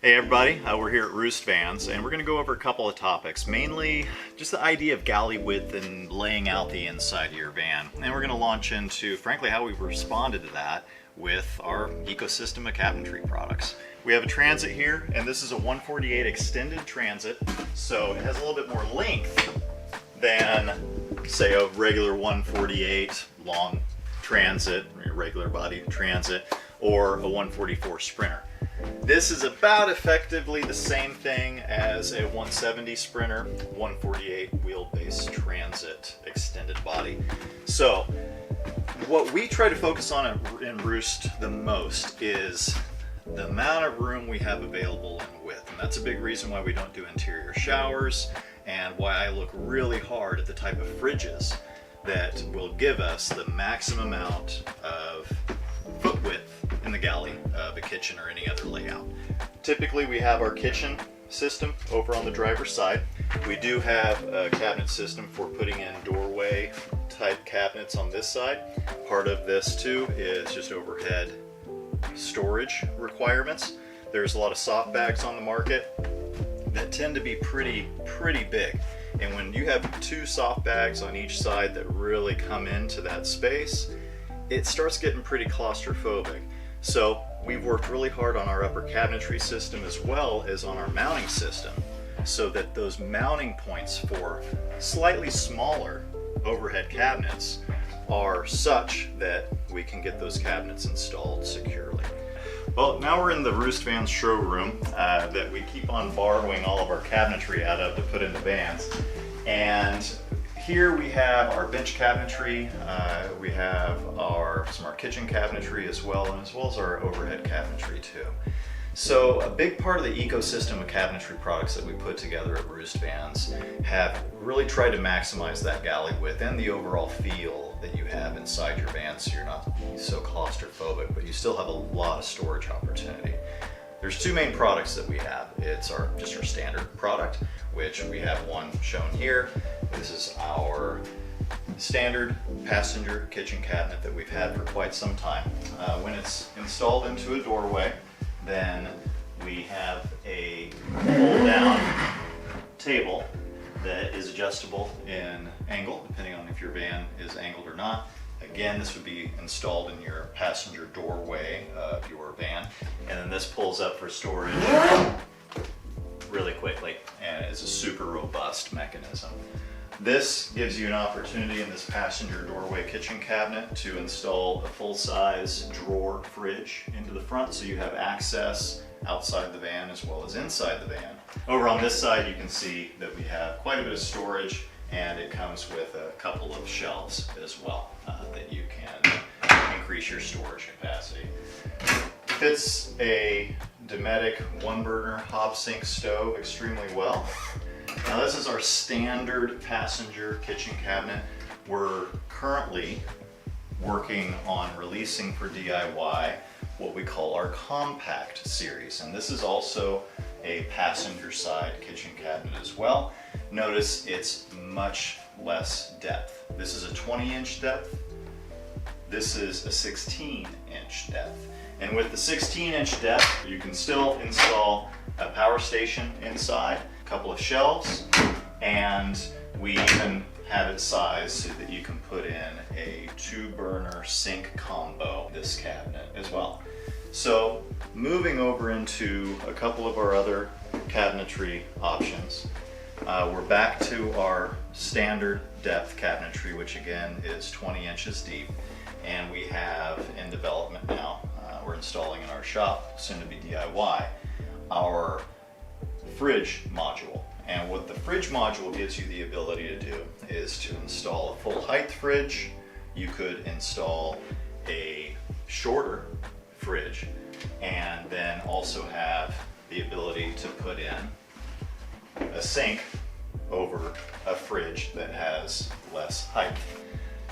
Hey everybody, we're here at Roost Vans and we're going to go over a couple of topics, mainly just the idea of galley width and laying out the inside of your van. And we're going to launch into, frankly, how we've responded to that with our ecosystem of cabinetry products. We have a transit here, and this is a 148 extended transit, so it has a little bit more length than, say, a regular 148 long transit, or regular body transit, or a 144 Sprinter. This is about effectively the same thing as a 170 Sprinter, 148 wheelbase transit extended body. So what we try to focus on in Roost the most is the amount of room we have available in width. And that's a big reason why we don't do interior showers and why I look really hard at the type of fridges that will give us the maximum amount of foot width in the galley of a kitchen or any other layout. Typically we have our kitchen system over on the driver's side. We do have a cabinet system for putting in doorway type cabinets on this side. Part of this too is just overhead storage requirements. There's a lot of soft bags on the market that tend to be pretty big. And when you have two soft bags on each side that really come into that space, it starts getting pretty claustrophobic. So we've worked really hard on our upper cabinetry system as well as on our mounting system so that those mounting points for slightly smaller overhead cabinets are such that we can get those cabinets installed securely. Well, now we're in the Roost Vans showroom that we keep on borrowing all of our cabinetry out of to put in the vans. And here we have our bench cabinetry, we have some of our kitchen cabinetry as well as our overhead cabinetry too. So a big part of the ecosystem of cabinetry products that we put together at Roost Vans have really tried to maximize that galley width and the overall feel that you have inside your van, so you're not so claustrophobic, but you still have a lot of storage opportunity. There's two main products that we have. It's just our standard product, which we have one shown here. This is our standard passenger kitchen cabinet that we've had for quite some time. When it's installed into a doorway, then we have a pull-down table that is adjustable in angle, depending on if your van is angled or not. Again, this would be installed in your passenger doorway of your van. And then this pulls up for storage really quickly, and it's a super robust mechanism. This gives you an opportunity in this passenger doorway kitchen cabinet to install a full-size drawer fridge into the front, so you have access outside the van as well as inside the van. Over on this side you can see that we have quite a bit of storage, and it comes with a couple of shelves as well that you can increase your storage capacity. Fits a Dometic one-burner hob sink stove extremely well. Now this is our standard passenger kitchen cabinet. We're currently working on releasing for DIY what we call our compact series, and this is also a passenger side kitchen cabinet as well. Notice it's much less depth. This is a 20-inch depth. This is a 16-inch depth. And with the 16-inch depth, you can still install a power station inside, a couple of shelves, and we even have it sized so that you can put in a 2-burner sink combo in this cabinet as well. So moving over into a couple of our other cabinetry options, we're back to our standard depth cabinetry, which again is 20 inches deep, and we have in development now, we're installing in our shop, soon to be DIY, our fridge module. And what the fridge module gives you the ability to do is to install a full height fridge. You could install a shorter fridge, and then also have the ability to put in a sink over a fridge that has less height.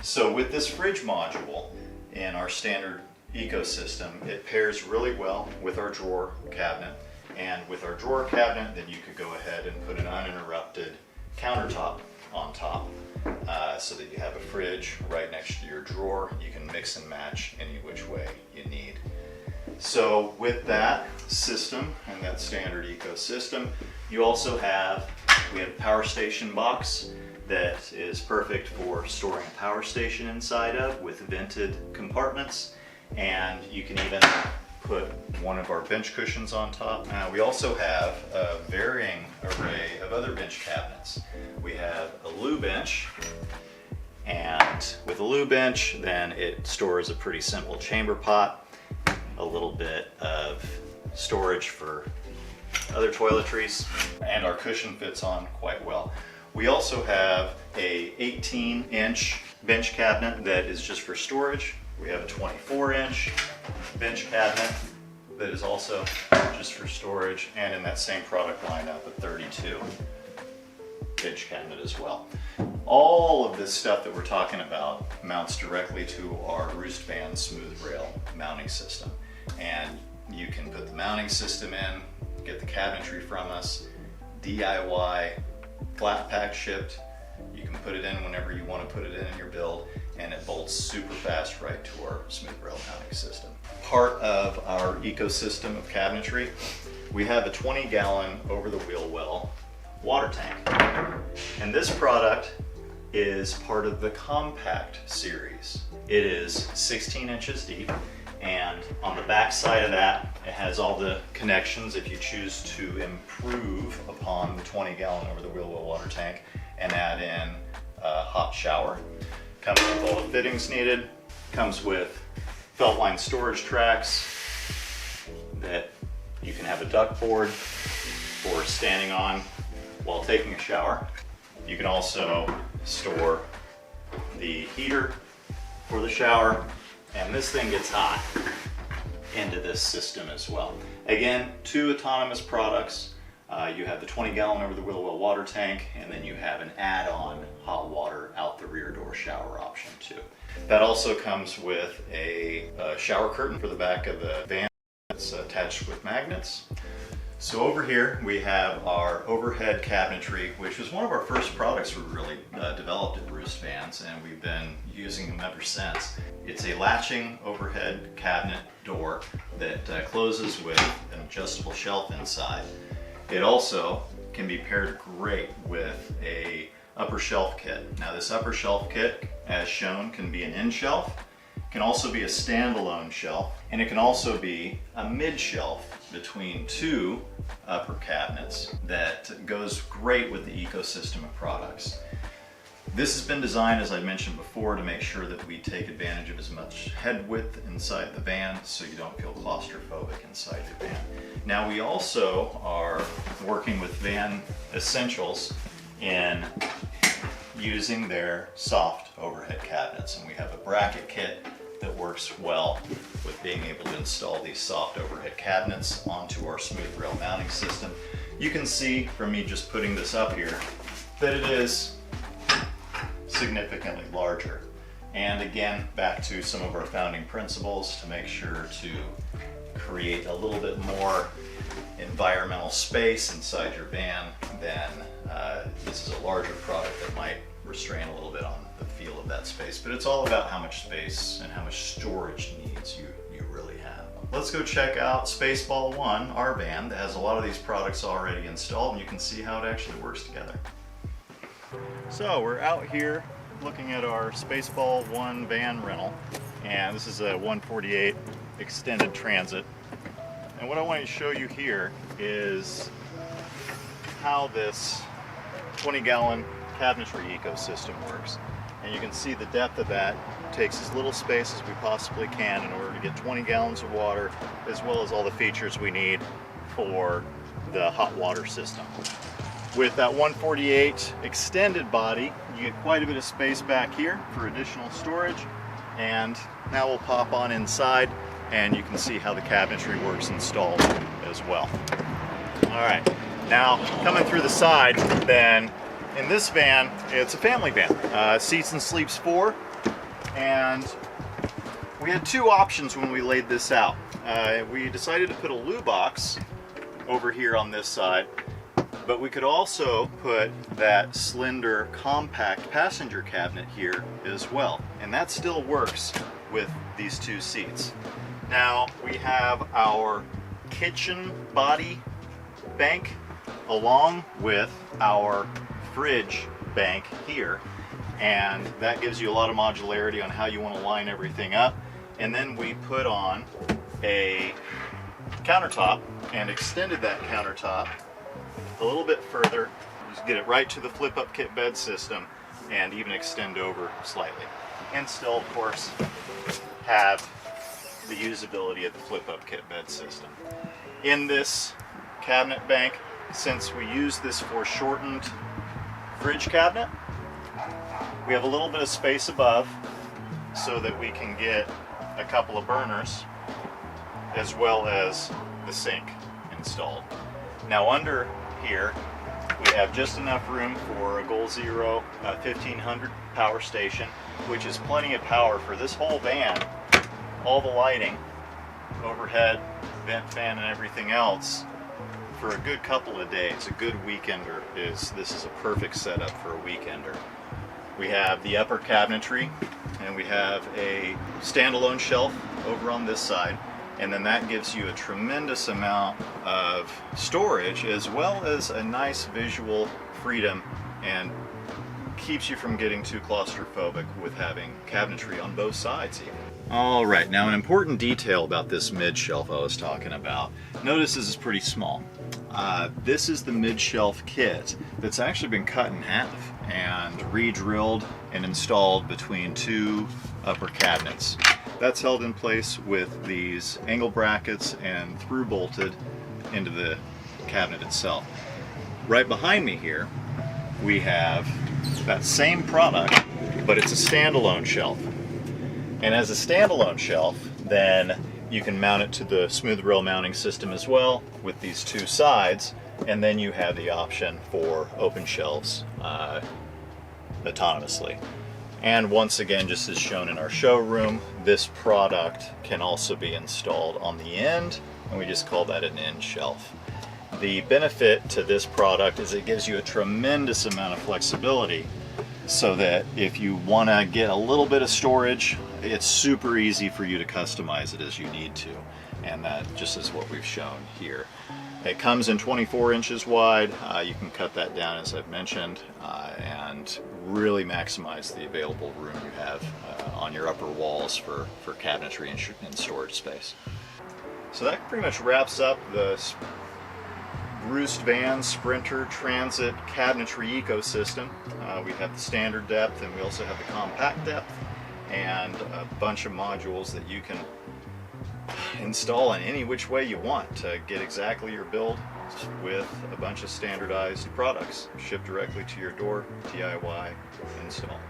So with this fridge module in our standard ecosystem, it pairs really well with our drawer cabinet. And with our drawer cabinet, then you could go ahead and put an uninterrupted countertop on top so that you have a fridge right next to your drawer. You can mix and match any which way you need. So with that system and that standard ecosystem, you also have, we have a power station box that is perfect for storing a power station inside of with vented compartments, and you can even put one of our bench cushions on top. We also have a varying array of other bench cabinets. We have a loo bench, and with a loo bench, then it stores a pretty simple chamber pot, a little bit of storage for other toiletries, and our cushion fits on quite well. We also have a 18-inch bench cabinet that is just for storage. We have a 24-inch bench cabinet that is also just for storage, and in that same product lineup, a 32 bench cabinet as well. All of this stuff that we're talking about mounts directly to our Roost Vans smooth rail mounting system. And you can put the mounting system in, get the cabinetry from us, DIY, flat pack shipped. You can put it in whenever you want to put it in your build, and it bolts super fast right to our smooth rail mounting system. Part of our ecosystem of cabinetry, we have a 20-gallon over-the-wheel well water tank. And this product is part of the compact series. It is 16 inches deep, and on the back side of that, it has all the connections if you choose to improve upon the 20-gallon over-the-wheel well water tank and add in a hot shower. Comes with all the fittings needed. Comes with felt line storage tracks that you can have a duct board for standing on while taking a shower. You can also store the heater for the shower, and this thing gets hot into this system as well. Again, two autonomous products. You have the 20-gallon over-the-wheel well water tank, and then you have an add-on hot water out the rear door shower option too. That also comes with a shower curtain for the back of the van that's attached with magnets. So over here we have our overhead cabinetry, which was one of our first products we really developed at Roost Vans, and we've been using them ever since. It's a latching overhead cabinet door that closes with an adjustable shelf inside. It also can be paired great with a upper shelf kit. Now this upper shelf kit, as shown, can be an end shelf, can also be a standalone shelf, and it can also be a mid shelf between two upper cabinets that goes great with the ecosystem of products. This has been designed, as I mentioned before, to make sure that we take advantage of as much head width inside the van so you don't feel claustrophobic inside your van. Now we also are working with Van Essentials in using their soft overhead cabinets, and we have a bracket kit that works well with being able to install these soft overhead cabinets onto our smooth rail mounting system. You can see from me just putting this up here that it is significantly larger. And again, back to some of our founding principles to make sure to create a little bit more environmental space inside your van, then this is a larger product that might restrain a little bit on the feel of that space. But it's all about how much space and how much storage needs you really have. Let's go check out Spaceball 1, our van, that has a lot of these products already installed, and you can see how it actually works together. So we're out here looking at our Spaceball 1 van rental, and this is a 148 extended transit. And what I want to show you here is how this 20-gallon cabinetry ecosystem works. And you can see the depth of that. It takes as little space as we possibly can in order to get 20 gallons of water, as well as all the features we need for the hot water system. With that 148 extended body, you get quite a bit of space back here for additional storage. And now we'll pop on inside and you can see how the cabinetry works installed as well. All right, now coming through the side, then in this van, it's a family van. Seats and sleeps 4, and we had two options when we laid this out. We decided to put a loo box over here on this side, but we could also put that slender compact passenger cabinet here as well, and that still works with these two seats. Now we have our kitchen body bank along with our fridge bank here, and that gives you a lot of modularity on how you want to line everything up. And then we put on a countertop and extended that countertop a little bit further, just get it right to the flip-up kit bed system and even extend over slightly. And still, of course, have the usability of the flip-up kit bed system. In this cabinet bank, since we use this foreshortened fridge cabinet, we have a little bit of space above so that we can get a couple of burners as well as the sink installed. Now under here we have just enough room for a Goal Zero 1500 power station, which is plenty of power for this whole van, all the lighting, overhead, vent fan and everything else for a good couple of days. A good weekender this is a perfect setup for a weekender. We have the upper cabinetry, and we have a standalone shelf over on this side, and then that gives you a tremendous amount of storage as well as a nice visual freedom, and keeps you from getting too claustrophobic with having cabinetry on both sides even. Alright, now an important detail about this mid-shelf I was talking about. Notice this is pretty small. This is the mid-shelf kit that's actually been cut in half and re-drilled and installed between two upper cabinets. That's held in place with these angle brackets and through bolted into the cabinet itself. Right behind me here we have that same product, but it's a standalone shelf. And as a standalone shelf, then you can mount it to the smooth rail mounting system as well with these two sides, and then you have the option for open shelves autonomously. And once again, just as shown in our showroom, this product can also be installed on the end, and we just call that an end shelf. The benefit to this product is it gives you a tremendous amount of flexibility, so that if you want to get a little bit of storage, it's super easy for you to customize it as you need to. And that just is what we've shown here. It comes in 24 inches wide. You can cut that down, as I've mentioned, and really maximize the available room you have on your upper walls for cabinetry and storage space. So that pretty much wraps up the Roost Vans Sprinter Transit cabinetry ecosystem. We have the standard depth, and we also have the compact depth, and a bunch of modules that you can install in any which way you want to get exactly your build with a bunch of standardized products shipped directly to your door, DIY installed.